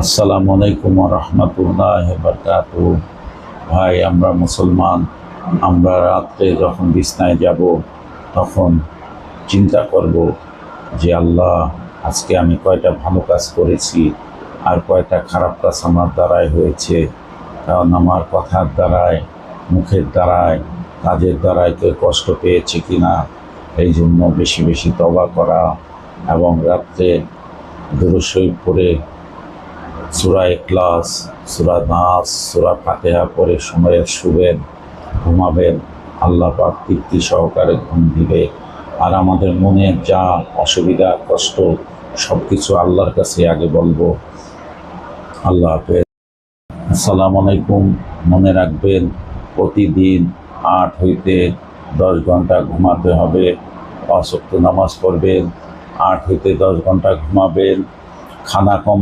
আসসালামু আলাইকুম ওয়া রাহমাতুল্লাহি ওয়া বারাকাতুহু। ভাই, আমরা মুসলমান। আমরা রাত্রে যখন বিছনায় যাব তখন চিন্তা করব যে আল্লাহ, আজকে আমি কয়টা ভালো কাজ করেছি আর কয়টা খারাপ কাজ আমার দ্বারাই হয়েছে। কারণ আমার কথার দ্বারায়, মুখের দ্বারায়, কাজের দ্বারায় কেউ কষ্ট পেয়েছে কিনা, এই জন্য বেশি বেশি তওবা করা এবং রাত্রে দুরূদ শরীফ পড়ে সূরা ইখলাস, সূরা নাস, সূরা ফাতিহা পড়ে সময়ে শুবেন, ঘুমাবেন। আল্লাহ পাক তৃপ্তি সহকারে ঘুম দিবে। আর আমাদের মনের যা অসুবিধা, কষ্ট, সব কিছু আল্লাহর কাছে আগে বলবো। আল্লাহ হাফেজ। আসসালামু আলাইকুম। মনে রাখবেন, প্রতিদিন 8 হইতে 10 ঘন্টা ঘুমাতে হবে। 5 ওয়াক্ত নামাজ পড়বেন, 8 হইতে 10 ঘন্টা ঘুমাবেন, খানা কম